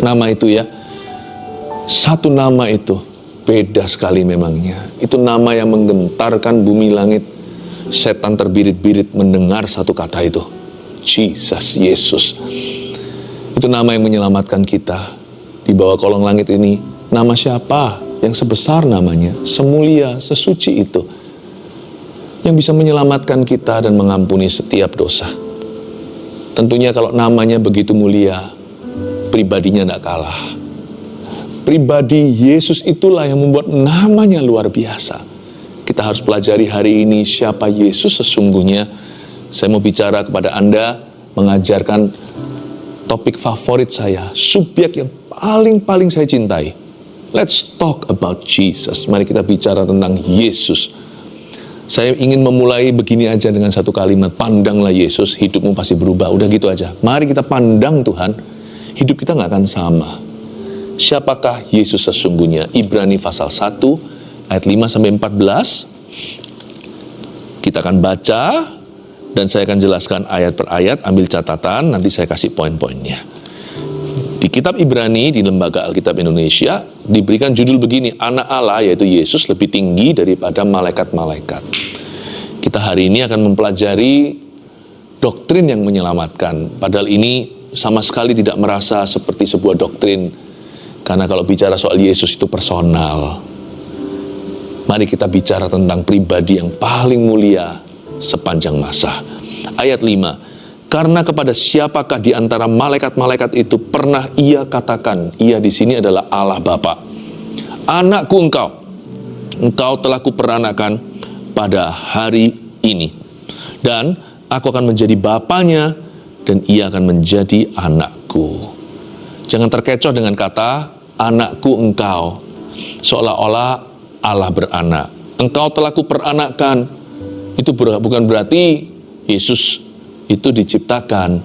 nama itu ya. Satu nama itu beda sekali memangnya. Itu nama yang menggentarkan bumi langit. Setan terbirit-birit mendengar satu kata itu. Jesus, Yesus. Itu nama yang menyelamatkan kita. Di bawah kolong langit ini, nama siapa yang sebesar namanya, semulia, sesuci itu, yang bisa menyelamatkan kita dan mengampuni setiap dosa. Tentunya kalau namanya begitu mulia, pribadinya tidak kalah. Pribadi Yesus itulah yang membuat namanya luar biasa. Kita harus pelajari hari ini siapa Yesus sesungguhnya. Saya mau bicara kepada Anda, mengajarkan topik favorit saya, subjek yang paling saya cintai. Let's talk about Jesus. Mari kita bicara tentang Yesus. Saya ingin memulai begini aja dengan satu kalimat, pandanglah Yesus, hidupmu pasti berubah. Udah gitu aja. Mari kita pandang Tuhan, hidup kita gak akan sama. Siapakah Yesus sesungguhnya? Ibrani pasal 1 ayat 5-14. Kita akan baca dan saya akan jelaskan ayat per ayat. Ambil catatan, nanti saya kasih poin-poinnya. Di kitab Ibrani di Lembaga Alkitab Indonesia diberikan judul begini, Anak Allah yaitu Yesus lebih tinggi daripada malaikat-malaikat. Kita hari ini akan mempelajari doktrin yang menyelamatkan. Padahal ini sama sekali tidak merasa seperti sebuah doktrin. Karena kalau bicara soal Yesus itu personal. Mari kita bicara tentang pribadi yang paling mulia sepanjang masa. Ayat 5. Karena kepada siapakah di antara malaikat-malaikat itu pernah ia katakan, ia di sini adalah Allah Bapa. Anakku engkau telah kuperanakan pada hari ini. Dan aku akan menjadi bapanya dan ia akan menjadi anakku. Jangan terkecoh dengan kata anakku engkau, seolah-olah Allah beranak. Engkau telah kuperanakkan. Itu bukan berarti Yesus itu diciptakan.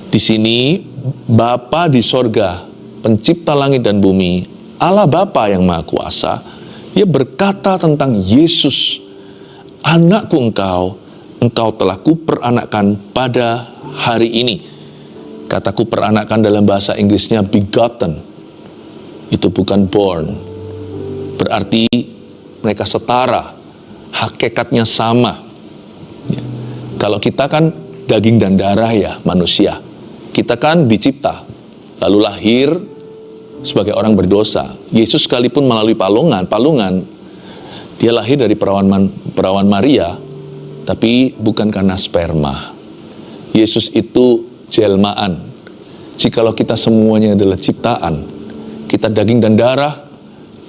Di sini Bapa di sorga, pencipta langit dan bumi, Allah Bapa yang Maha Kuasa, Dia berkata tentang Yesus, anakku engkau telah kuperanakkan pada hari ini. Kata kuperanakkan dalam bahasa Inggrisnya begotten. Itu bukan born. Berarti mereka setara, hakikatnya sama. Ya. Kalau kita kan daging dan darah ya manusia. Kita kan dicipta, lalu lahir sebagai orang berdosa. Yesus sekalipun melalui palungan, dia lahir dari perawan Maria, tapi bukan karena sperma. Yesus itu jelmaan. Jikalau kita semuanya adalah ciptaan, kita daging dan darah,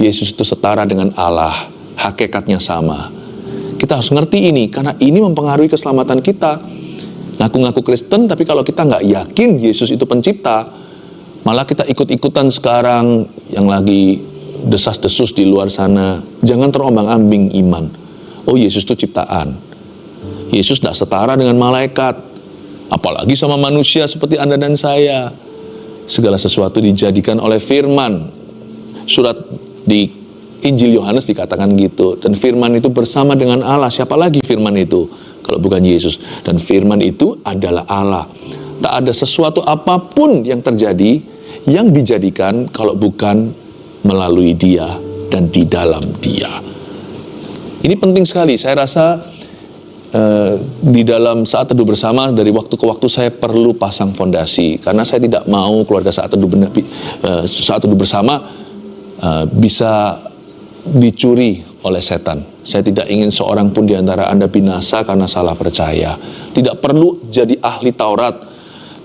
Yesus itu setara dengan Allah, hakikatnya sama. Kita harus ngerti ini, karena ini mempengaruhi keselamatan kita. Ngaku-ngaku Kristen, tapi kalau kita nggak yakin Yesus itu pencipta, malah kita ikut-ikutan sekarang yang lagi desas-desus di luar sana. Jangan terombang-ambing iman. Oh, Yesus itu ciptaan. Yesus tidak setara dengan malaikat, apalagi sama manusia seperti Anda dan saya. Segala sesuatu dijadikan oleh firman. Surat di Injil Yohanes dikatakan gitu. Dan firman itu bersama dengan Allah. Siapa lagi firman itu kalau bukan Yesus? Dan firman itu adalah Allah. Tak ada sesuatu apapun yang terjadi yang dijadikan kalau bukan melalui Dia dan di dalam Dia. Ini penting sekali. Saya rasa di dalam saat teduh bersama, dari waktu ke waktu saya perlu pasang fondasi, karena saya tidak mau keluarga saat teduh bersama bisa dicuri oleh setan. Saya tidak ingin seorang pun di antara Anda binasa karena salah percaya. Tidak perlu jadi ahli Taurat,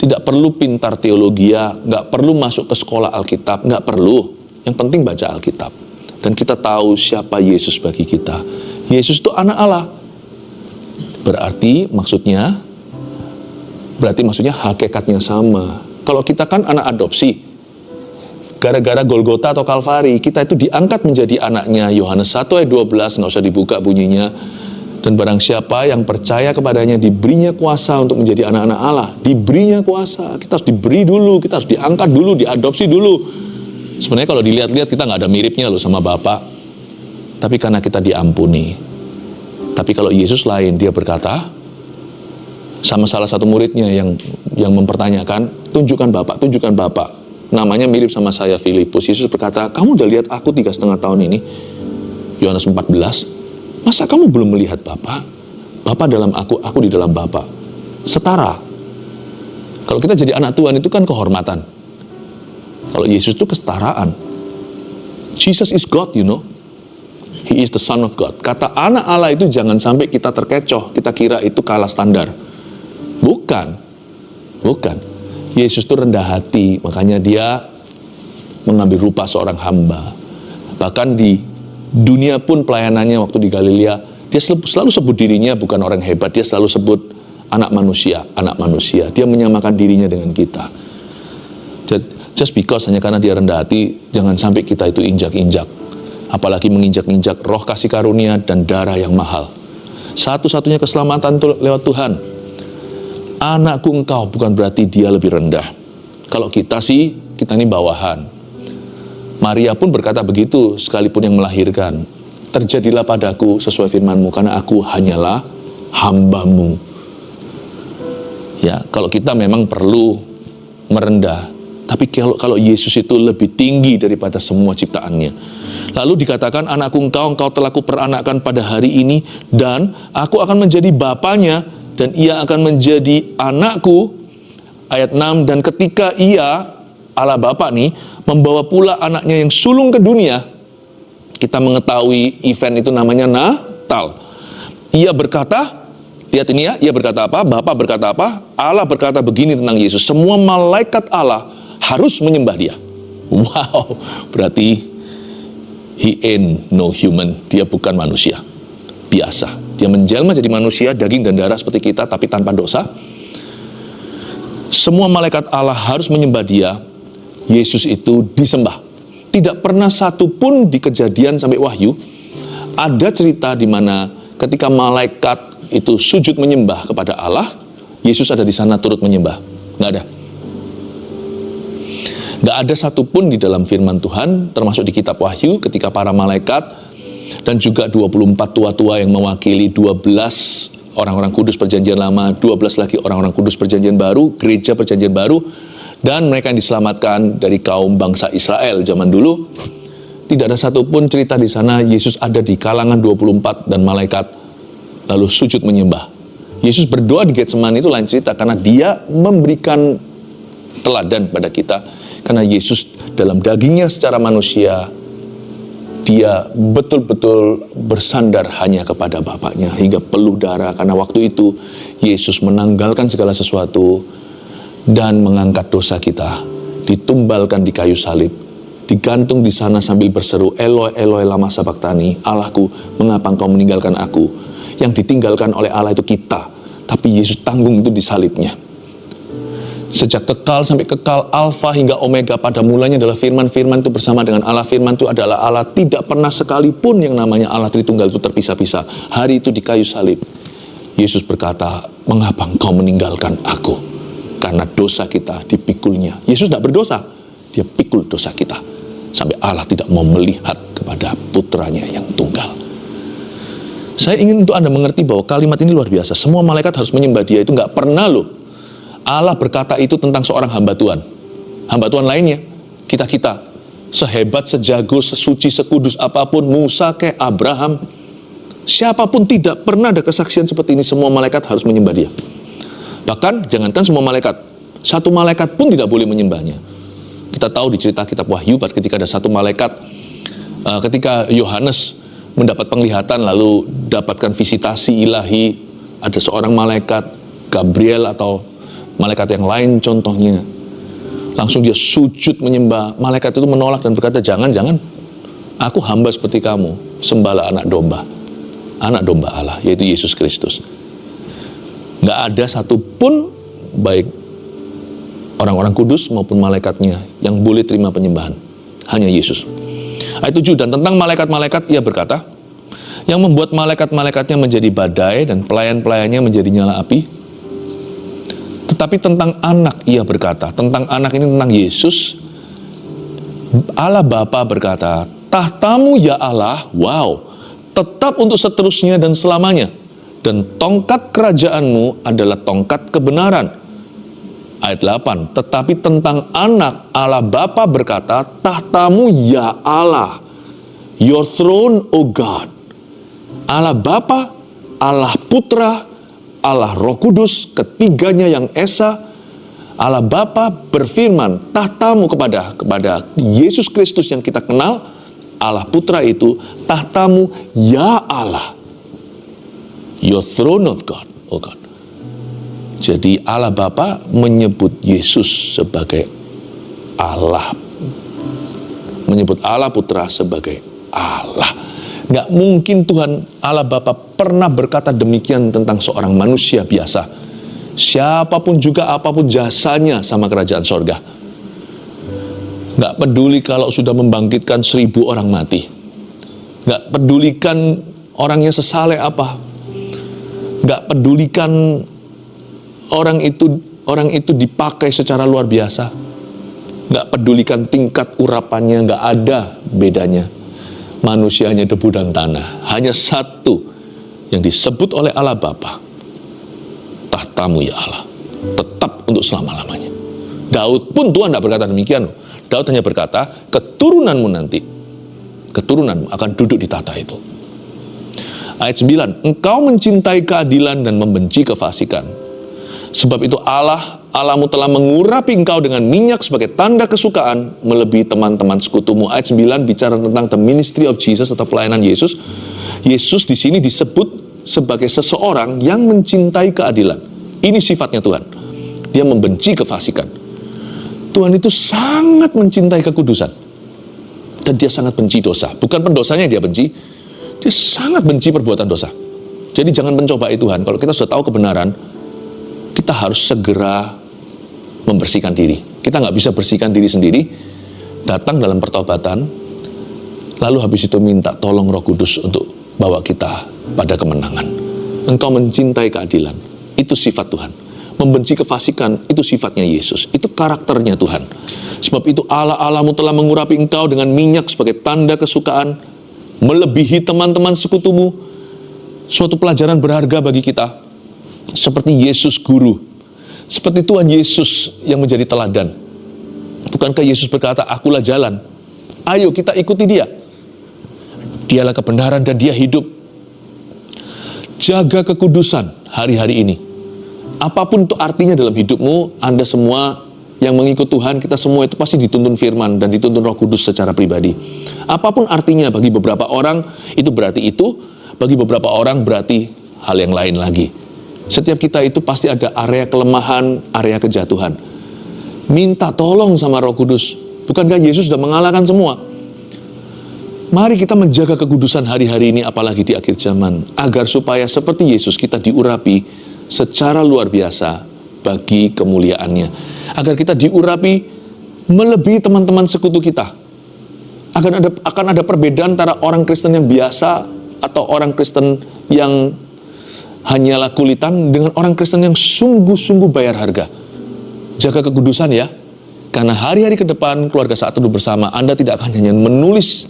tidak perlu pintar teologi, nggak perlu masuk ke sekolah Alkitab, nggak perlu. Yang penting baca Alkitab dan kita tahu siapa Yesus bagi kita. Yesus itu anak Allah. Berarti maksudnya hakikatnya sama. Kalau kita kan anak adopsi, gara-gara Golgota atau Kalvari, kita itu diangkat menjadi anaknya. Yohanes 1 ayat 12, nggak usah dibuka bunyinya. Dan barang siapa yang percaya kepadanya, diberinya kuasa untuk menjadi anak-anak Allah. Diberinya kuasa, kita harus diberi dulu, kita harus diangkat dulu, diadopsi dulu. Sebenarnya kalau dilihat-lihat kita nggak ada miripnya loh sama Bapa. Tapi karena kita diampuni. Tapi kalau Yesus lain, dia berkata sama salah satu muridnya yang mempertanyakan, tunjukkan Bapak, tunjukkan Bapak. namanya mirip sama saya, Filipus. Yesus berkata, kamu udah lihat aku 3,5 tahun ini, Yohanes 14, masa kamu belum melihat Bapa? Bapa dalam aku di dalam Bapa. Setara. Kalau kita jadi anak Tuhan itu kan kehormatan. Kalau Yesus itu kesetaraan. Jesus is God, you know. He is the Son of God. Kata anak Allah itu jangan sampai kita terkecoh, kita kira itu kalah standar. Bukan. Yesus itu rendah hati, makanya dia mengambil rupa seorang hamba. Bahkan di dunia pun pelayanannya waktu di Galilea, dia selalu sebut dirinya bukan orang hebat, dia selalu sebut anak manusia. Dia menyamakan dirinya dengan kita. Just because hanya karena dia rendah hati, jangan sampai kita itu injak-injak. Apalagi menginjak-injak roh kasih karunia dan darah yang mahal. Satu-satunya keselamatan itu lewat Tuhan. Anakku engkau, bukan berarti dia lebih rendah. Kalau kita sih, kita ini bawahan. Maria pun berkata begitu sekalipun yang melahirkan. Terjadilah padaku sesuai firman-Mu, karena aku hanyalah hamba-Mu. Ya, kalau kita memang perlu merendah. Tapi kalau Yesus itu lebih tinggi daripada semua ciptaannya. Lalu dikatakan, anakku engkau telah kuperanakkan pada hari ini, dan aku akan menjadi bapanya, dan ia akan menjadi anakku. Ayat 6, dan ketika ia, Allah Bapa nih, membawa pula anaknya yang sulung ke dunia, kita mengetahui event itu namanya Natal. Ia berkata, lihat ini ya, ia berkata apa? Bapa berkata apa? Allah berkata begini tentang Yesus, semua malaikat Allah harus menyembah dia. Wow, berarti he ain't no human. Dia bukan manusia biasa. Dia menjelma jadi manusia, daging dan darah seperti kita, tapi tanpa dosa. Semua malaikat Allah harus menyembah dia. Yesus itu disembah. Tidak pernah satu pun di Kejadian sampai Wahyu ada cerita di mana ketika malaikat itu sujud menyembah kepada Allah, Yesus ada di sana turut menyembah. Nggak ada. Nggak ada satupun di dalam firman Tuhan, termasuk di kitab Wahyu, ketika para malaikat dan juga 24 tua-tua yang mewakili 12 orang-orang kudus perjanjian lama, 12 lagi orang-orang kudus perjanjian baru, gereja perjanjian baru, dan mereka yang diselamatkan dari kaum bangsa Israel zaman dulu. Tidak ada satupun cerita di sana Yesus ada di kalangan 24 dan malaikat lalu sujud menyembah. Yesus berdoa di Getsemani itu lain cerita, karena dia memberikan teladan pada kita. Karena Yesus dalam dagingnya secara manusia, dia betul-betul bersandar hanya kepada Bapaknya hingga peluh darah. Karena waktu itu Yesus menanggalkan segala sesuatu dan mengangkat dosa kita, ditumbalkan di kayu salib, digantung di sana sambil berseru, Eloi, Eloi, lama sabachthani, Allahku, mengapa engkau meninggalkan aku? Yang ditinggalkan oleh Allah itu kita, tapi Yesus tanggung itu di salibnya. Sejak kekal sampai kekal, Alfa hingga Omega, pada mulanya adalah firman-firman itu bersama dengan Allah. Firman itu adalah Allah. Tidak pernah sekalipun yang namanya Allah Tritunggal itu terpisah-pisah. Hari itu di kayu salib, Yesus berkata, mengapa engkau meninggalkan aku? Karena dosa kita dipikulnya. Yesus tidak berdosa, dia pikul dosa kita. Sampai Allah tidak mau melihat kepada putranya yang tunggal. Saya ingin untuk Anda mengerti bahwa kalimat ini luar biasa. Semua malaikat harus menyembah dia, itu nggak pernah loh Allah berkata itu tentang seorang hamba Tuhan. Hamba Tuhan lainnya, kita-kita, sehebat, sejago, sesuci, sekudus apapun, Musa ke Abraham, siapapun tidak pernah ada kesaksian seperti ini. Semua malaikat harus menyembah dia. Bahkan, jangankan semua malaikat, satu malaikat pun tidak boleh menyembahnya. Kita tahu di cerita kitab Wahyu, ketika ada satu malaikat, ketika Yohanes mendapat penglihatan, lalu dapatkan visitasi ilahi, ada seorang malaikat, Gabriel atau malaikat yang lain contohnya, langsung dia sujud menyembah. Malaikat itu menolak dan berkata, jangan, aku hamba seperti kamu, sembahlah anak domba Allah, yaitu Yesus Kristus. Nggak ada satupun, baik orang-orang kudus maupun malaikatnya, yang boleh terima penyembahan, hanya Yesus. Ayat 7, dan tentang malaikat-malaikat ia berkata, yang membuat malaikat-malaikatnya menjadi badai dan pelayan-pelayannya menjadi nyala api. Tetapi tentang anak ia berkata, tentang anak ini tentang Yesus, Allah Bapa berkata, tahtamu ya Allah, wow, tetap untuk seterusnya dan selamanya, dan tongkat kerajaanmu adalah tongkat kebenaran. Ayat 8, tetapi tentang anak, Allah Bapa berkata, tahtamu ya Allah, your throne, O God. Allah Bapa, Allah Putra, Allah Roh Kudus, ketiganya yang esa. Allah Bapa berfirman, tahtamu kepada Yesus Kristus yang kita kenal. Allah Putra itu, tahtamu ya Allah, your throne of God, O God. Jadi Allah Bapa menyebut Yesus sebagai Allah, menyebut Allah Putra sebagai Allah. Nggak mungkin Tuhan Allah Bapa pernah berkata demikian tentang seorang manusia biasa, siapapun juga apapun jasanya sama kerajaan sorga. Nggak peduli kalau sudah membangkitkan 1000 orang mati, nggak pedulikan orangnya sesaleh apa, nggak pedulikan orang itu dipakai secara luar biasa, nggak pedulikan tingkat urapannya, nggak ada bedanya. Manusianya debu dan tanah. Hanya satu yang disebut oleh Allah Bapa, tahtamu ya Allah, tetap untuk selama-lamanya. Daud pun Tuhan tidak berkata demikian. Daud hanya berkata, keturunanmu nanti, keturunanmu akan duduk di tahta itu. Ayat 9, engkau mencintai keadilan dan membenci kefasikan. Sebab itu Allahmu telah mengurapi engkau dengan minyak sebagai tanda kesukaan melebihi teman-teman sekutumu. Ayat 9 bicara tentang the ministry of Jesus atau pelayanan Yesus. Yesus di sini disebut sebagai seseorang yang mencintai keadilan. Ini sifatnya Tuhan. Dia membenci kefasikan. Tuhan itu sangat mencintai kekudusan. Dan dia sangat benci dosa. Bukan pendosanya yang dia benci, dia sangat benci perbuatan dosa. Jadi jangan mencobai Tuhan. Kalau kita sudah tahu kebenaran, kita harus segera membersihkan diri. Kita nggak bisa bersihkan diri sendiri. Datang dalam pertobatan, lalu habis itu minta tolong Roh Kudus untuk bawa kita pada kemenangan. Engkau mencintai keadilan, itu sifat Tuhan. Membenci kefasikan, itu sifatnya Yesus. Itu karakternya Tuhan. Sebab itu Allahmu telah mengurapi engkau dengan minyak sebagai tanda kesukaan, melebihi teman-teman sekutumu. Suatu pelajaran berharga bagi kita. Seperti Yesus guru, seperti Tuhan Yesus yang menjadi teladan. Bukankah Yesus berkata, akulah jalan, ayo kita ikuti dia. Dialah kebenaran dan dia hidup. Jaga kekudusan hari-hari ini. Apapun itu artinya dalam hidupmu, Anda semua yang mengikut Tuhan, kita semua itu pasti dituntun firman dan dituntun Roh Kudus secara pribadi. Apapun artinya bagi beberapa orang itu berarti itu, bagi beberapa orang berarti hal yang lain lagi. Setiap kita itu pasti ada area kelemahan, area kejatuhan. Minta tolong sama Roh Kudus. Bukankah Yesus sudah mengalahkan semua? Mari kita menjaga kekudusan hari-hari ini, apalagi di akhir zaman, agar supaya seperti Yesus kita diurapi secara luar biasa bagi kemuliaannya. Agar kita diurapi melebihi teman-teman sekutu kita. Akan ada perbedaan antara orang Kristen yang biasa atau orang Kristen yang hanyalah kulitan dengan orang Kristen yang sungguh-sungguh bayar harga. Jaga kekudusan ya. Karena hari-hari ke depan keluarga Saat Teduh Bersama, Anda tidak akan hanya menulis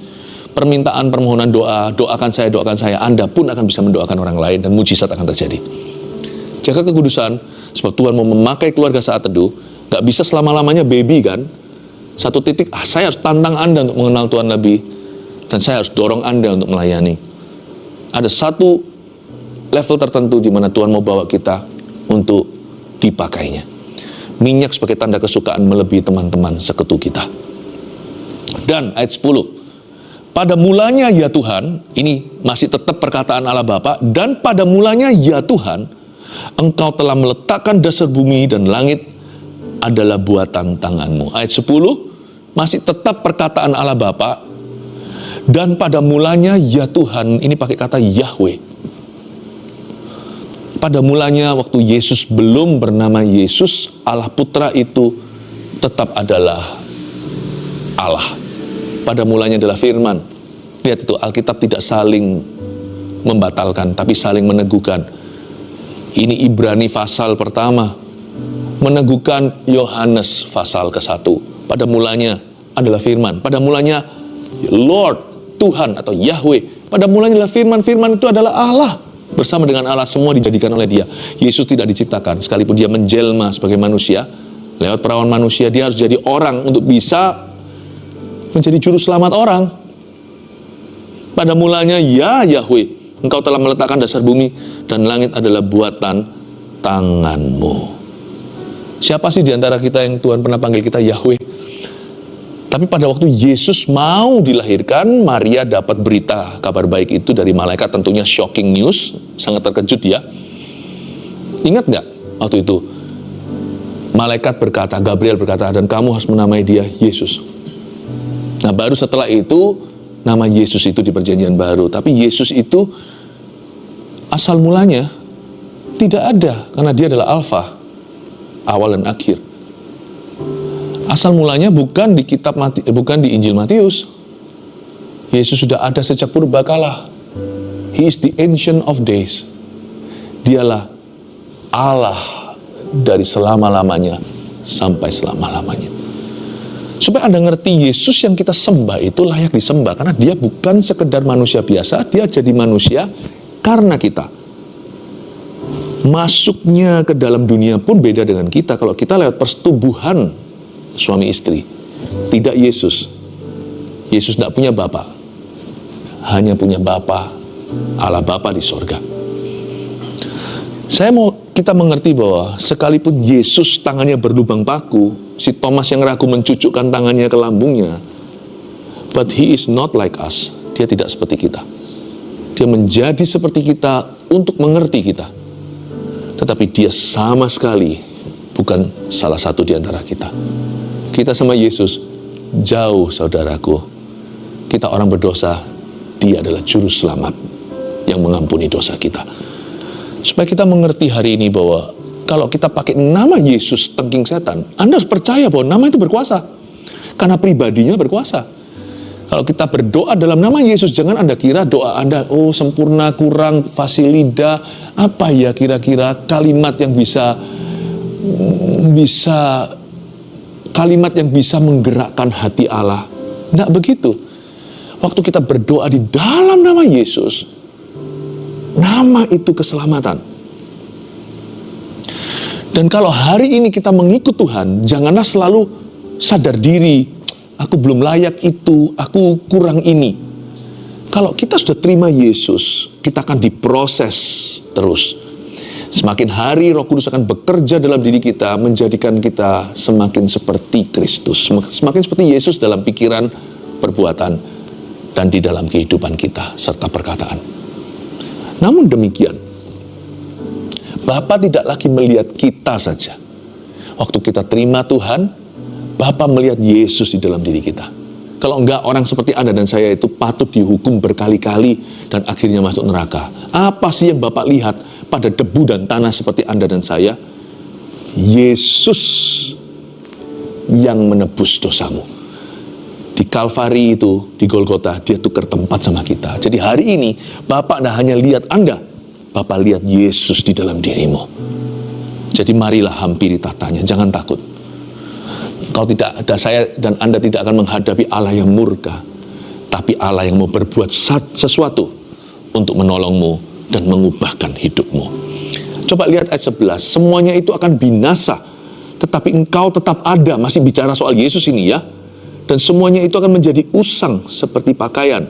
permintaan permohonan doa, doakan saya, Anda pun akan bisa mendoakan orang lain dan mujizat akan terjadi. Jaga kekudusan, sebab Tuhan mau memakai keluarga Saat Teduh. Gak bisa selama-lamanya baby kan. Satu titik, saya harus tantang Anda untuk mengenal Tuhan lebih. Dan saya harus dorong Anda untuk melayani. Ada satu level tertentu di mana Tuhan mau bawa kita untuk dipakainya. Minyak sebagai tanda kesukaan melebihi teman-teman sekutu kita. Dan ayat 10. Pada mulanya ya Tuhan, ini masih tetap perkataan Allah Bapa, dan pada mulanya ya Tuhan, Engkau telah meletakkan dasar bumi dan langit adalah buatan tanganmu. Ayat 10 masih tetap perkataan Allah Bapa, dan pada mulanya ya Tuhan, ini pakai kata Yahweh. Pada mulanya waktu Yesus belum bernama Yesus, Allah Putra itu tetap adalah Allah. Pada mulanya adalah firman. Lihat itu, Alkitab tidak saling membatalkan, tapi saling meneguhkan. Ini Ibrani pasal pertama, meneguhkan Yohanes pasal ke-1. Pada mulanya adalah firman. Pada mulanya Lord, Tuhan atau Yahweh. Pada mulanya adalah firman. Firman itu adalah Allah. Bersama dengan Allah semua dijadikan oleh dia. Yesus tidak diciptakan, sekalipun dia menjelma sebagai manusia, Lewat perawan manusia, dia harus jadi orang untuk bisa menjadi juru selamat orang. Pada mulanya, ya Yahweh, Engkau telah meletakkan dasar bumi dan langit adalah buatan tanganmu. Siapa sih di antara kita yang Tuhan pernah panggil kita Yahweh? Tapi pada waktu Yesus mau dilahirkan, Maria dapat berita kabar baik itu dari malaikat, tentunya shocking news, sangat terkejut ya. Ingat nggak waktu itu? Malaikat berkata, Gabriel berkata, dan kamu harus menamai dia Yesus. Nah, baru setelah itu, nama Yesus itu di perjanjian baru. Tapi Yesus itu asal mulanya tidak ada, karena dia adalah Alfa, awal dan akhir. Asal mulanya bukan di Injil Matius. Yesus sudah ada sejak purbakala. He is the ancient of days. Dialah Allah dari selama-lamanya sampai selama-lamanya. Supaya Anda ngerti, Yesus yang kita sembah itu layak disembah, karena dia bukan sekedar manusia biasa, dia jadi manusia karena kita. Masuknya ke dalam dunia pun beda dengan kita. Kalau kita lewat persetubuhan suami istri, tidak Yesus. Yesus tidak punya Bapa, hanya punya Bapa, Allah Bapa di sorga. Saya mau kita mengerti bahwa sekalipun Yesus tangannya berlubang paku, si Thomas yang ragu mencucukkan tangannya ke lambungnya, but he is not like us. Dia tidak seperti kita. Dia menjadi seperti kita untuk mengerti kita. Tetapi dia sama sekali bukan salah satu di antara kita. Kita sama Yesus jauh, saudaraku. Kita orang berdosa, dia adalah juru selamat yang mengampuni dosa kita. Supaya kita mengerti hari ini bahwa kalau kita pakai nama Yesus tengking setan, Anda harus percaya bahwa nama itu berkuasa. Karena pribadinya berkuasa. Kalau kita berdoa dalam nama Yesus, jangan Anda kira doa Anda, oh sempurna, kurang, fasilida, apa ya kira-kira kalimat yang bisa kalimat yang bisa menggerakkan hati Allah. Tidak begitu. Waktu kita berdoa di dalam nama Yesus, nama itu keselamatan. Dan kalau hari ini kita mengikut Tuhan, janganlah selalu sadar diri, aku belum layak itu, aku kurang ini. Kalau kita sudah terima Yesus, kita akan diproses terus. Semakin hari Roh Kudus akan bekerja dalam diri kita, menjadikan kita semakin seperti Kristus, semakin seperti Yesus dalam pikiran, perbuatan, dan di dalam kehidupan kita, serta perkataan. Namun demikian, Bapa tidak lagi melihat kita saja. Waktu kita terima Tuhan, Bapa melihat Yesus di dalam diri kita. Kalau enggak, orang seperti Anda dan saya itu patut dihukum berkali-kali dan akhirnya masuk neraka. Apa sih yang Bapak lihat pada debu dan tanah seperti Anda dan saya? Yesus yang menebus dosamu. Di Kalvari itu, di Golgota, dia tukar tempat sama kita. Jadi hari ini, Bapak tidak hanya lihat Anda, Bapak lihat Yesus di dalam dirimu. Jadi marilah hampiri tahtanya, jangan takut. Kalau tidak ada, saya dan Anda tidak akan menghadapi Allah yang murka, tapi Allah yang mau berbuat sesuatu untuk menolongmu dan mengubahkan hidupmu. Coba lihat ayat 11, semuanya itu akan binasa, tetapi engkau tetap ada. Masih bicara soal Yesus ini ya. Dan semuanya itu akan menjadi usang seperti pakaian,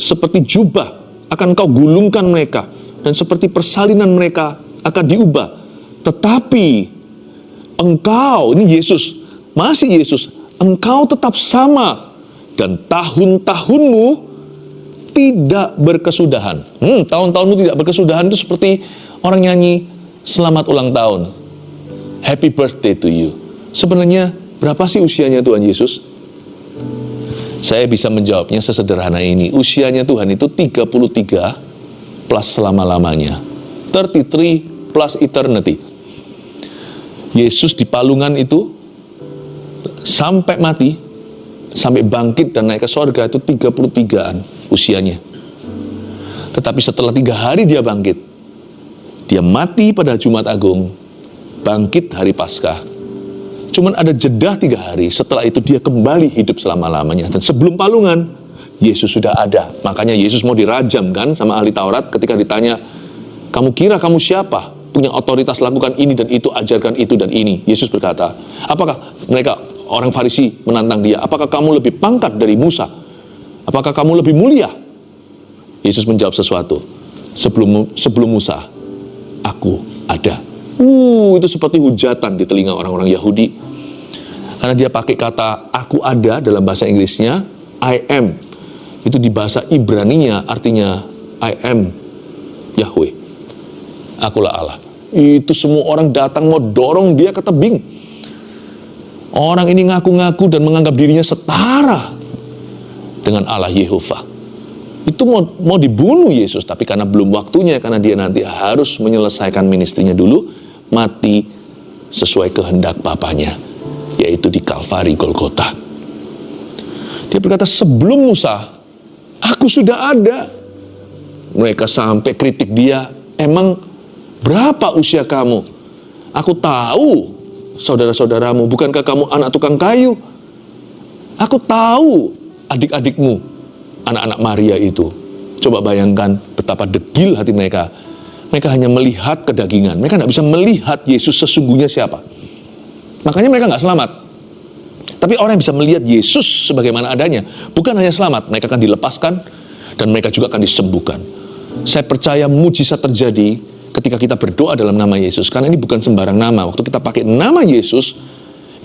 seperti jubah akan engkau gulungkan mereka, dan seperti persalinan mereka akan diubah. Tetapi engkau, ini Yesus, masih Yesus, engkau tetap sama, dan tahun-tahunmu tidak berkesudahan. Tahun-tahunmu tidak berkesudahan itu seperti orang nyanyi selamat ulang tahun, happy birthday to you. Sebenarnya berapa sih usianya Tuhan Yesus? Saya bisa menjawabnya sesederhana ini. Usianya Tuhan itu 33 plus selama-lamanya. 33 plus eternity. Yesus di palungan itu sampai mati, sampai bangkit dan naik ke sorga itu 33-an usianya. Tetapi setelah 3 hari dia bangkit. Dia mati pada Jumat Agung, bangkit hari Paskah. Cuman ada jeda 3 hari, setelah itu dia kembali hidup selama-lamanya. Dan sebelum palungan, Yesus sudah ada. Makanya Yesus mau dirajam kan sama ahli Taurat ketika ditanya, kamu kira kamu siapa? punya otoritas, lakukan ini dan itu, ajarkan itu dan ini. Yesus berkata, apakah mereka, orang Farisi menantang dia, apakah kamu lebih pangkat dari Musa? Apakah kamu lebih mulia? Yesus menjawab sesuatu, sebelum Musa, aku ada. Itu seperti hujatan di telinga orang-orang Yahudi. Karena dia pakai kata aku ada dalam bahasa Inggrisnya, I am. Itu di bahasa Ibraninya artinya I am Yahweh. Akulah Allah. Itu semua orang datang mau dorong dia ke tebing. Orang ini ngaku-ngaku dan menganggap dirinya setara dengan Allah Yehova. Itu mau dibunuh Yesus, tapi karena belum waktunya, karena dia nanti harus menyelesaikan ministrinya dulu, mati sesuai kehendak Bapanya, yaitu di Kalvari Golgota. Dia berkata, sebelum Musa, aku sudah ada. Mereka sampai kritik dia, emang berapa usia kamu? Aku tahu saudara-saudaramu, bukankah kamu anak tukang kayu? Aku tahu adik-adikmu, anak-anak Maria itu. Coba bayangkan betapa degil hati mereka. Mereka hanya melihat kedagingan. Mereka tidak bisa melihat Yesus sesungguhnya siapa. Makanya mereka nggak selamat. Tapi orang yang bisa melihat Yesus sebagaimana adanya, bukan hanya selamat, mereka akan dilepaskan dan mereka juga akan disembuhkan. Saya percaya mujizat terjadi ketika kita berdoa dalam nama Yesus. Karena ini bukan sembarang nama. Waktu kita pakai nama Yesus,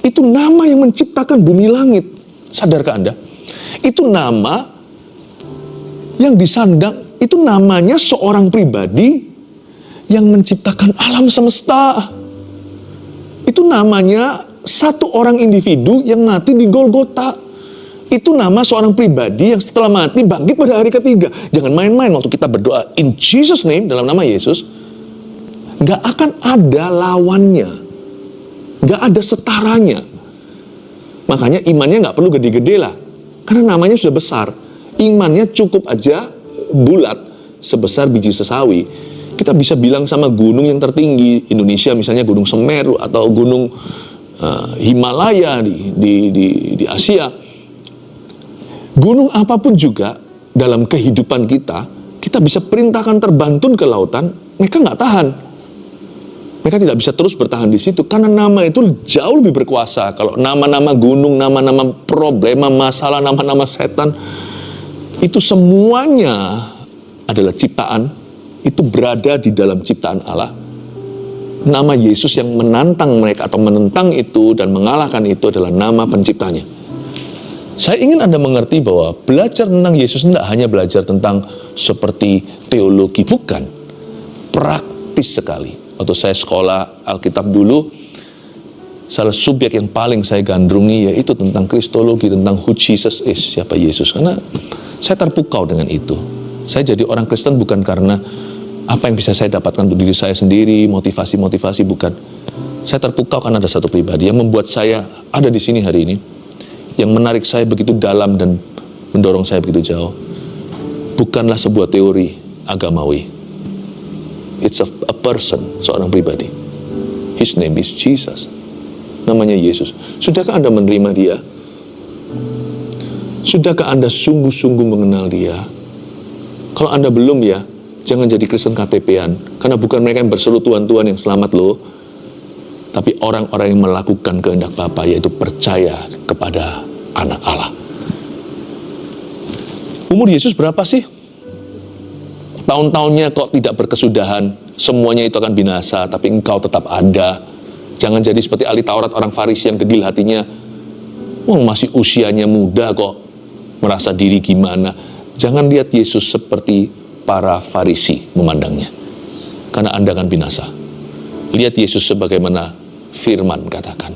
itu nama yang menciptakan bumi langit. Sadarkah Anda? Itu nama yang disandang, itu namanya seorang pribadi yang menciptakan alam semesta. Itu namanya satu orang individu yang mati di Golgota. Itu nama seorang pribadi yang setelah mati bangkit pada hari ketiga. Jangan main-main waktu kita berdoa in Jesus name, dalam nama Yesus. Gak akan ada lawannya. Gak ada setaranya. Makanya imannya gak perlu gede-gede lah. Karena namanya sudah besar. Imannya cukup aja bulat sebesar biji sesawi. Kita bisa bilang sama gunung yang tertinggi Indonesia, misalnya Gunung Semeru atau Gunung Himalaya di Asia. Gunung apapun juga dalam kehidupan kita bisa perintahkan terbantun ke lautan, mereka nggak tahan. Mereka tidak bisa terus bertahan di situ karena nama itu jauh lebih berkuasa. Kalau nama-nama gunung, nama-nama problema, masalah, nama-nama setan, itu semuanya adalah ciptaan, itu berada di dalam ciptaan Allah. Nama Yesus yang menantang mereka atau menentang itu dan mengalahkan itu adalah nama penciptanya. Saya ingin Anda mengerti bahwa belajar tentang Yesus tidak hanya belajar tentang seperti teologi, bukan. Praktis sekali. Waktu saya sekolah Alkitab dulu, salah subjek yang paling saya gandrungi yaitu tentang kristologi, tentang who Jesus is, siapa Yesus. Karena saya terpukau dengan itu. Saya jadi orang Kristen bukan karena apa yang bisa saya dapatkan untuk diri saya sendiri, motivasi-motivasi, bukan. Saya terpukau karena ada satu pribadi yang membuat saya ada di sini hari ini, yang menarik saya begitu dalam dan mendorong saya begitu jauh. Bukanlah sebuah teori agamawi. It's a person, seorang pribadi. His name is Jesus. Namanya Yesus. Sudahkah Anda menerima dia? Sudahkah Anda sungguh-sungguh mengenal dia? Kalau Anda belum ya, jangan jadi Kristen KTP-an. Karena bukan mereka yang berseru Tuhan-Tuhan yang selamat loh. Tapi orang-orang yang melakukan kehendak Bapa, yaitu percaya kepada anak Allah. Umur Yesus berapa sih? Tahun-tahunnya kok tidak berkesudahan, semuanya itu akan binasa, tapi engkau tetap ada. Jangan jadi seperti ahli Taurat orang Farisi yang degil hatinya. Masih usianya muda kok, merasa diri gimana. Jangan lihat Yesus seperti para Farisi memandangnya. Karena Anda akan binasa. Lihat Yesus sebagaimana firman katakan.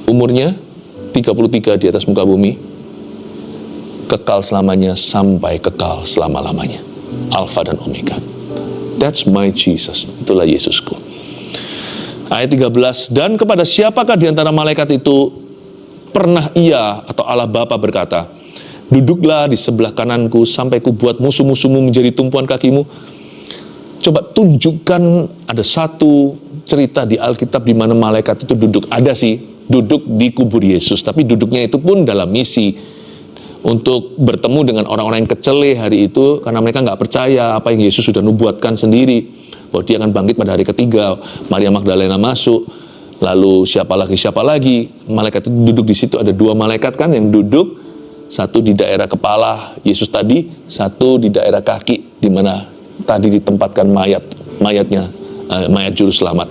Umurnya 33 di atas muka bumi, kekal selamanya sampai kekal selama-lamanya. Alfa dan Omega. That's my Jesus. Itulah Yesusku. Ayat 13, dan kepada siapakah di antara malaikat itu pernah ia atau Allah Bapa berkata, duduklah di sebelah kananku sampai kubuat musuh-musuhmu menjadi tumpuan kakimu. Coba tunjukkan ada satu cerita di Alkitab di mana malaikat itu duduk. Ada sih, duduk di kubur Yesus, tapi duduknya itu pun dalam misi untuk bertemu dengan orang-orang yang kecele hari itu, karena mereka nggak percaya apa yang Yesus sudah nubuatkan sendiri. bahwa dia akan bangkit pada hari ketiga. Maria Magdalena masuk, lalu siapa lagi, malaikat itu duduk di situ. Ada 2 malaikat kan yang duduk, satu di daerah kepala Yesus tadi, satu di daerah kaki, di mana tadi ditempatkan mayat juru selamat.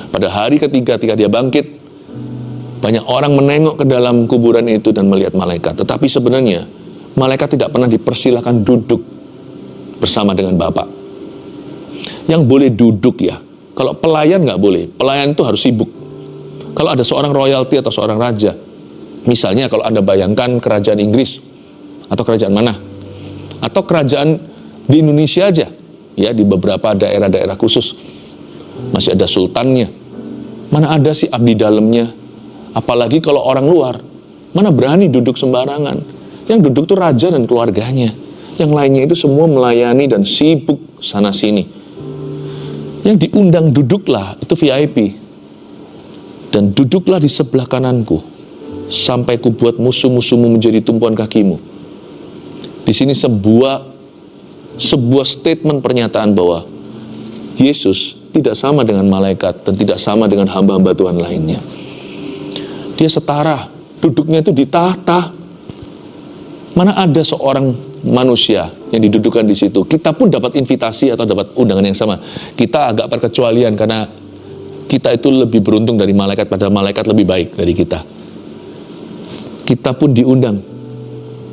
Pada hari ketiga ketika dia bangkit, banyak orang menengok ke dalam kuburan itu dan melihat malaikat. Tetapi sebenarnya malaikat tidak pernah dipersilakan duduk bersama dengan Bapa. Yang boleh duduk ya, kalau pelayan nggak boleh. Pelayan itu harus sibuk. Kalau ada seorang royalty atau seorang raja, misalnya kalau Anda bayangkan kerajaan Inggris atau kerajaan mana, atau kerajaan di Indonesia aja, ya di beberapa daerah-daerah khusus masih ada sultannya. Mana ada sih abdi dalamnya? Apalagi kalau orang luar, mana berani duduk sembarangan. Yang duduk tuh raja dan keluarganya. Yang lainnya itu semua melayani dan sibuk sana-sini. Yang diundang duduklah, itu VIP. Dan duduklah di sebelah kananku, sampai ku buat musuh-musuhmu menjadi tumpuan kakimu. Di sini sebuah statement pernyataan bahwa Yesus tidak sama dengan malaikat dan tidak sama dengan hamba-hamba Tuhan lainnya. Dia setara, duduknya itu di tahta. Mana ada seorang manusia yang didudukkan di situ. Kita pun dapat invitasi atau dapat undangan yang sama. Kita agak perkecualian karena kita itu lebih beruntung dari malaikat, padahal malaikat lebih baik dari kita. Kita pun diundang.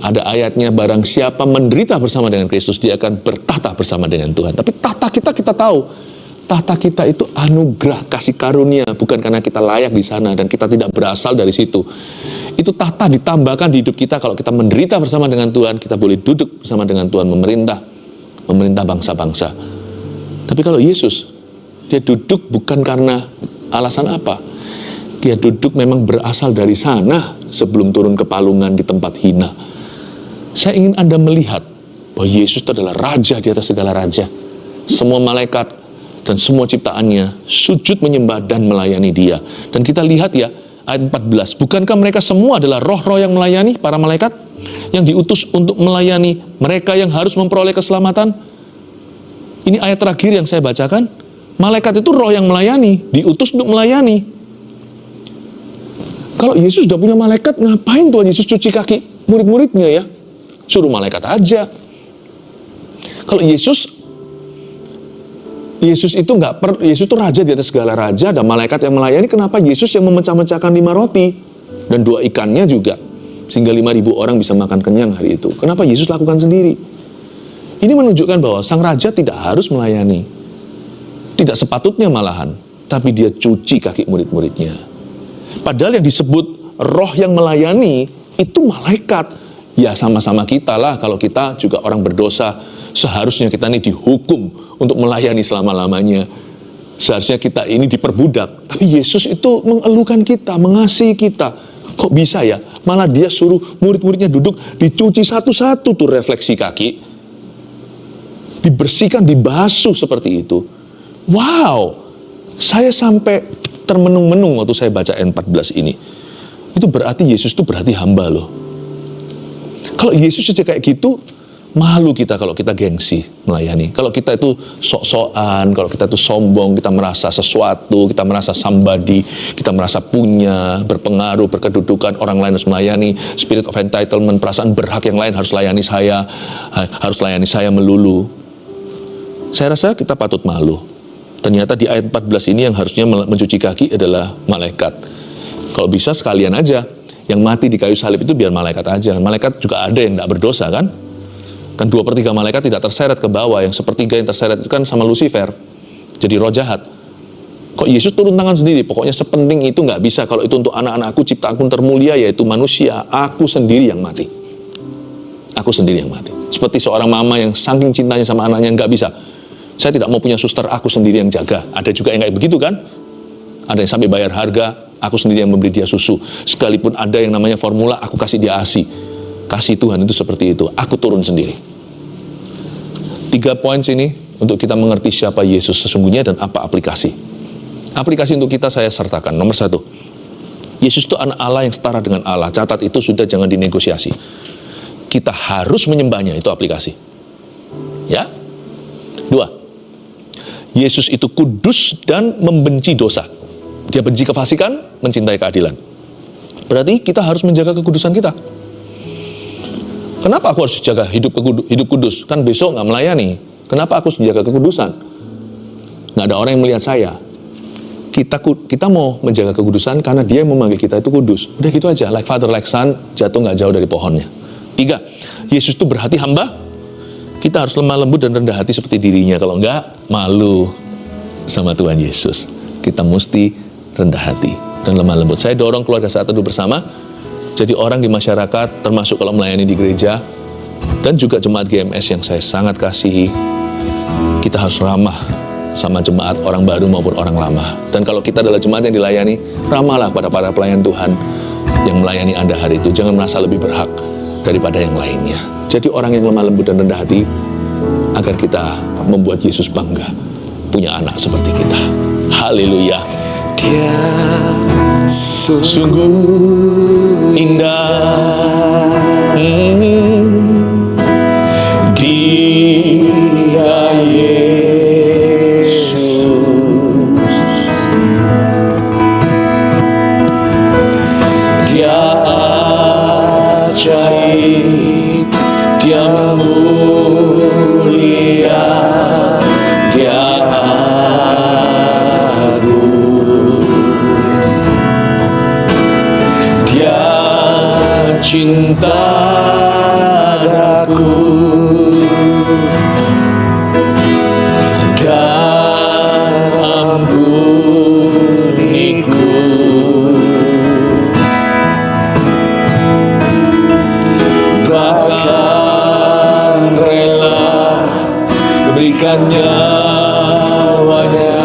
Ada ayatnya, barang siapa menderita bersama dengan Kristus, dia akan bertahta bersama dengan Tuhan. Tapi tahta kita tahu. Tahta kita itu anugerah, kasih karunia, bukan karena kita layak di sana dan kita tidak berasal dari situ. Itu tahta ditambahkan di hidup kita. Kalau kita menderita bersama dengan Tuhan, kita boleh duduk bersama dengan Tuhan, memerintah bangsa-bangsa. Tapi kalau Yesus, dia duduk bukan karena alasan apa. Dia duduk memang berasal dari sana sebelum turun ke palungan di tempat hina. Saya ingin Anda melihat bahwa Yesus itu adalah raja di atas segala raja. Semua malaikat dan semua ciptaannya sujud menyembah dan melayani dia. Dan kita lihat ya, ayat 14. Bukankah mereka semua adalah roh-roh yang melayani para malaikat? Yang diutus untuk melayani mereka yang harus memperoleh keselamatan? Ini ayat terakhir yang saya bacakan. Malaikat itu roh yang melayani, diutus untuk melayani. Kalau Yesus sudah punya malaikat, ngapain Tuhan Yesus cuci kaki murid-muridnya ya? Suruh malaikat aja. Kalau Yesus itu Yesus itu raja di atas segala raja, dan malaikat yang melayani. Kenapa Yesus yang memecah-mecahkan 5 roti dan 2 ikannya juga, sehingga 5.000 orang bisa makan kenyang hari itu? Kenapa Yesus lakukan sendiri? Ini menunjukkan bahwa sang raja tidak harus melayani, tidak sepatutnya malahan, tapi dia cuci kaki murid-muridnya. Padahal yang disebut roh yang melayani itu malaikat. Ya sama-sama kita lah, kalau kita juga orang berdosa, seharusnya kita ini dihukum untuk melayani selama-lamanya. Seharusnya kita ini diperbudak. Tapi Yesus itu mengeluhkan kita, mengasihi kita. Kok bisa ya? Malah dia suruh murid-muridnya duduk, dicuci satu-satu tuh refleksi kaki. Dibersihkan, dibasuh seperti itu. Wow! Saya sampai termenung-menung waktu saya baca ayat 14 ini. Itu berarti Yesus itu berarti hamba loh. Kalau Yesus saja kayak gitu, malu kita kalau kita gengsi melayani. Kalau kita itu sok-sokan, kalau kita itu sombong, kita merasa sesuatu, kita merasa somebody, kita merasa punya, berpengaruh, berkedudukan, orang lain harus melayani, spirit of entitlement, perasaan berhak yang lain harus layani saya melulu. Saya rasa kita patut malu. Ternyata di ayat 14 ini yang harusnya mencuci kaki adalah malaikat. Kalau bisa sekalian aja. Yang mati di kayu salib itu biar malaikat aja. Malaikat juga ada yang tidak berdosa kan? Kan 2/3 malaikat tidak terseret ke bawah. Yang 1/3 yang terseret itu kan sama Lucifer. Jadi roh jahat. Kok Yesus turun tangan sendiri? Pokoknya sepenting itu nggak bisa. Kalau itu untuk anak-anakku, ciptaanku termulia, yaitu manusia. Aku sendiri yang mati. Aku sendiri yang mati. Seperti seorang mama yang saking cintanya sama anaknya, nggak bisa. Saya tidak mau punya suster, aku sendiri yang jaga. Ada juga yang kayak begitu kan? Ada yang sampai bayar harga, aku sendiri yang memberi dia susu. Sekalipun ada yang namanya formula, aku kasih dia ASI. Kasih Tuhan itu seperti itu. Aku turun sendiri. 3 poin sini untuk kita mengerti siapa Yesus sesungguhnya dan apa aplikasi. Aplikasi untuk kita saya sertakan. Nomor 1, Yesus itu anak Allah yang setara dengan Allah. Catat itu, sudah jangan dinegosiasi. Kita harus menyembahnya, itu aplikasi. Ya. 2, Yesus itu kudus dan membenci dosa. Dia benci kefasikan, mencintai keadilan. Berarti kita harus menjaga kekudusan kita. Kenapa aku harus jaga hidup kudus? Kan besok nggak melayani. Kenapa aku harus menjaga kekudusan? Nggak ada orang yang melihat saya. Kita mau menjaga kekudusan karena Dia yang memanggil kita itu kudus. Udah gitu aja, like father like son, jatuh nggak jauh dari pohonnya. 3, Yesus itu berhati hamba. Kita harus lemah lembut dan rendah hati seperti dirinya. Kalau enggak, malu sama Tuhan Yesus. Kita mesti rendah hati dan lemah lembut. Saya dorong keluarga Saat Teduh Bersama jadi orang di masyarakat, termasuk kalau melayani di gereja, dan juga jemaat GMS yang saya sangat kasihi. Kita harus ramah sama jemaat orang baru maupun orang lama. Dan kalau kita adalah jemaat yang dilayani, ramahlah pada para pelayan Tuhan yang melayani Anda hari itu. Jangan merasa lebih berhak daripada yang lainnya. Jadi orang yang lemah lembut dan rendah hati, agar kita membuat Yesus bangga punya anak seperti kita. Haleluya. Dia Sungguh indah. Dia Yesus. Dia ajaib, Dia mulia, Dia agung, Dia cinta daku dan ampuniku. Bahkan rela berikan nyawanya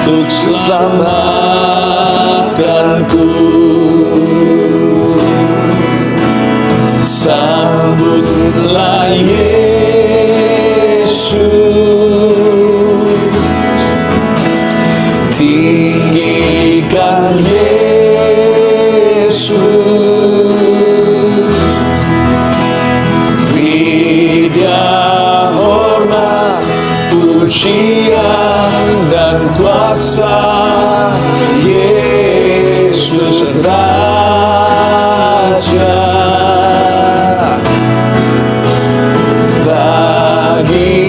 untuk selamatkanku. Sambutlah Yesus, tinggikan Yesus, beri Dia hormat, pujian dan kuasa. Yesus Raja, bagi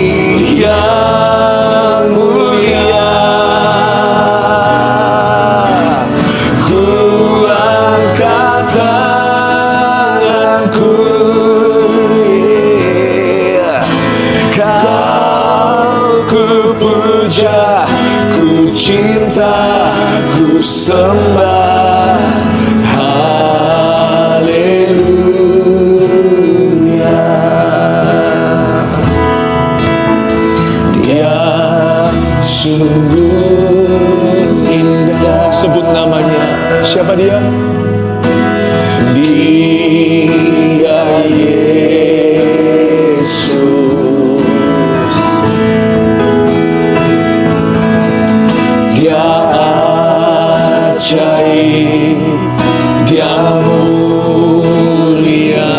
yang mulia, ku angkat tanganku. Kau ku puja, ku cinta, ku sembah. Haleluya. Dia sungguh indah. Sebut namanya. Siapa Dia? Dia Yesus. Dia ajaib, Dia mulia,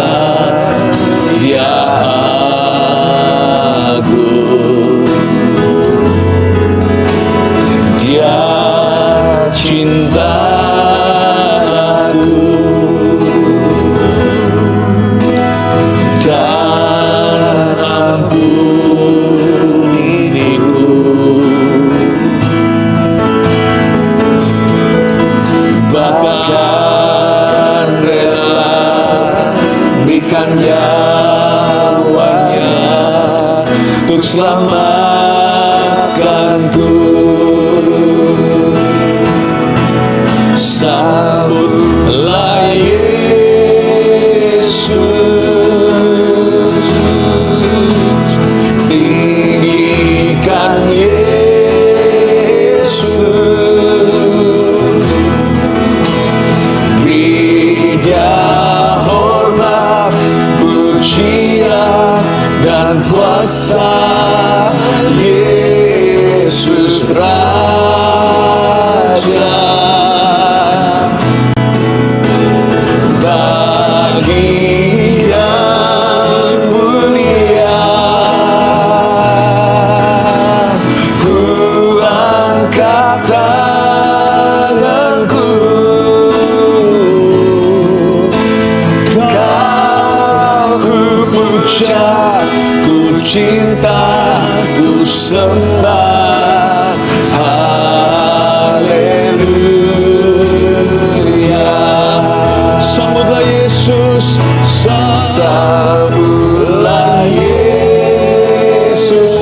Dia agung, Dia cinta aku puja, ku cinta, ku sembah. Haleluya. Sambutlah Yesus, sambutlah Yesus.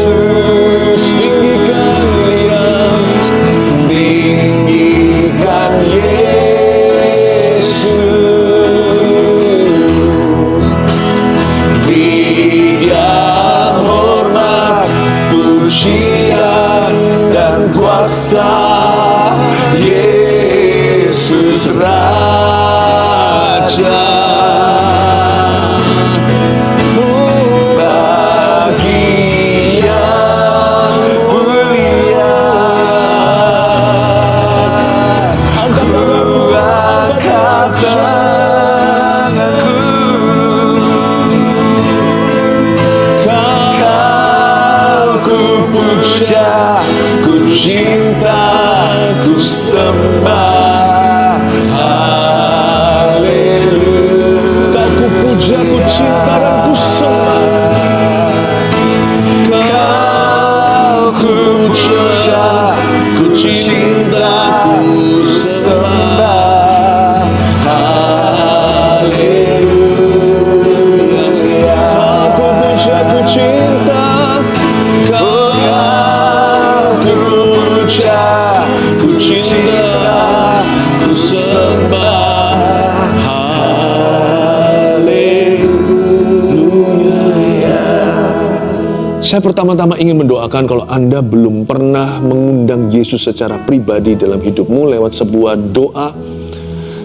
Tinggikan Dia, tinggikan Yesus. Beri Dia hormat, pujian dan kuasa. Yesus Raja. Bagi yang mulia, ku angkat tanganku. Kau ku puja, ku cinta, ku sembah. Haleluya. Kau ku puja, ku cinta dan ku sembah. Kau ku puja, ku cinta, ku sembah. Haleluya. Kau ku puja, ku cinta. Kau ku puja, ku cinta, ku sembah. Haleluya. Saya pertama-tama ingin mendoakan kalau Anda belum pernah mengundang Yesus secara pribadi dalam hidupmu lewat sebuah doa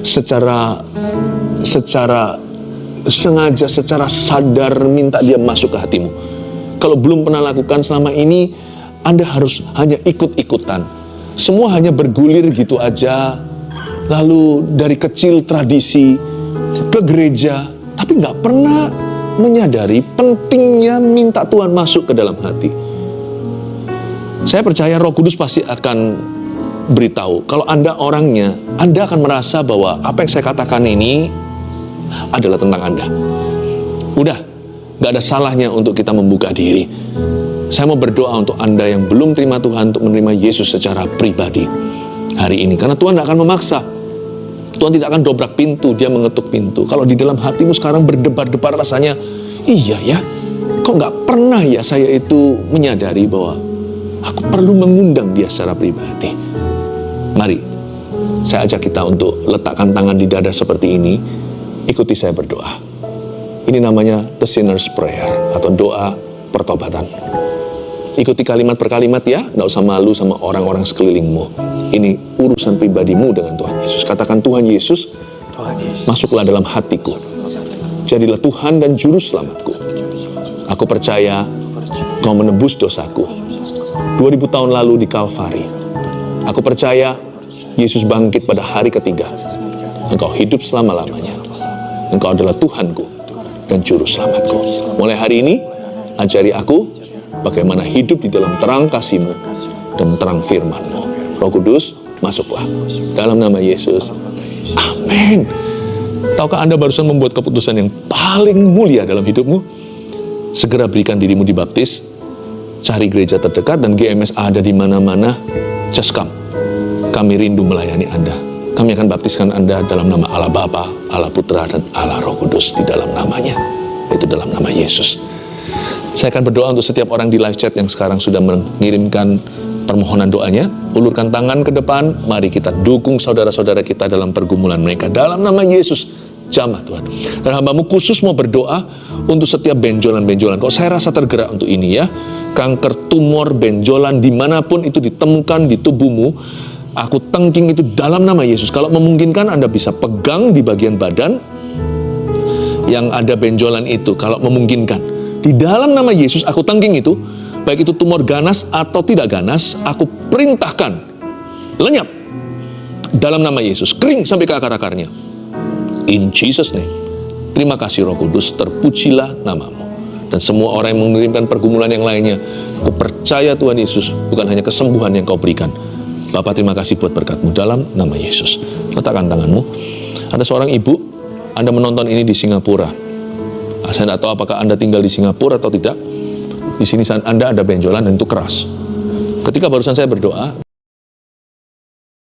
secara sengaja, secara sadar minta Dia masuk ke hatimu. Kalau belum pernah lakukan selama ini, Anda harus hanya ikut-ikutan. Semua hanya bergulir gitu aja. Lalu dari kecil tradisi ke gereja, tapi nggak pernah menyadari pentingnya minta Tuhan masuk ke dalam hati. Saya percaya Roh Kudus pasti akan beritahu. Kalau Anda orangnya, Anda akan merasa bahwa apa yang saya katakan ini adalah tentang Anda. Udah, gak ada salahnya untuk kita membuka diri. Saya mau berdoa untuk Anda yang belum terima Tuhan untuk menerima Yesus secara pribadi hari ini. Karena Tuhan gak akan memaksa. Tuhan tidak akan dobrak pintu, Dia mengetuk pintu. Kalau di dalam hatimu sekarang berdebar-debar rasanya, iya ya, kok gak pernah ya saya itu menyadari bahwa aku perlu mengundang Dia secara pribadi. Mari, saya ajak kita untuk letakkan tangan di dada seperti ini. Ikuti saya berdoa. Ini namanya The Sinner's Prayer atau doa pertobatan. Ikuti kalimat per kalimat ya, nggak usah malu sama orang-orang sekelilingmu. Ini urusan pribadimu dengan Tuhan Yesus. Katakan, Tuhan Yesus, masuklah dalam hatiku. Jadilah Tuhan dan Juru Selamatku. Aku percaya Kau menebus dosaku 2000 tahun lalu di Kalvari. Aku percaya Yesus bangkit pada hari ketiga. Engkau hidup selama-lamanya. Engkau adalah Tuhanku dan Juru Selamatku. Mulai hari ini, ajari aku bagaimana hidup di dalam terang kasih-Mu dan terang firman-Mu. Roh Kudus, masuklah dalam nama Yesus. Amin. Tahukah Anda barusan membuat keputusan yang paling mulia dalam hidupmu? Segera berikan dirimu dibaptis, cari gereja terdekat, dan GMS ada di mana-mana. Just come. Kami rindu melayani Anda. Kami akan baptiskan Anda dalam nama Allah Bapa, Allah Putra, dan Allah Roh Kudus di dalam namanya, yaitu dalam nama Yesus. Saya akan berdoa untuk setiap orang di live chat yang sekarang sudah mengirimkan permohonan doanya. Ulurkan tangan ke depan, mari kita dukung saudara-saudara kita dalam pergumulan mereka. Dalam nama Yesus, jamah Tuhan. Dan hamba-Mu khusus mau berdoa untuk setiap benjolan-benjolan. Kok saya rasa tergerak untuk ini ya. Kanker, tumor, benjolan, dimanapun itu ditemukan di tubuhmu, aku tengking itu dalam nama Yesus. Kalau memungkinkan Anda bisa pegang di bagian badan yang ada benjolan itu. Kalau memungkinkan, di dalam nama Yesus aku tengking itu. Baik itu tumor ganas atau tidak ganas, aku perintahkan lenyap dalam nama Yesus. Kering sampai ke akar-akarnya. In Jesus name. Terima kasih Roh Kudus, terpujilah nama-Mu. Dan semua orang yang mengirimkan pergumulan yang lainnya, aku percaya Tuhan Yesus bukan hanya kesembuhan yang Kau berikan. Bapak, terima kasih buat berkat-Mu dalam nama Yesus. Letakkan tanganmu. Ada seorang ibu, Anda menonton ini di Singapura. Saya tidak tahu apakah Anda tinggal di Singapura atau tidak. Di sini Anda ada benjolan dan itu keras. Ketika barusan saya berdoa,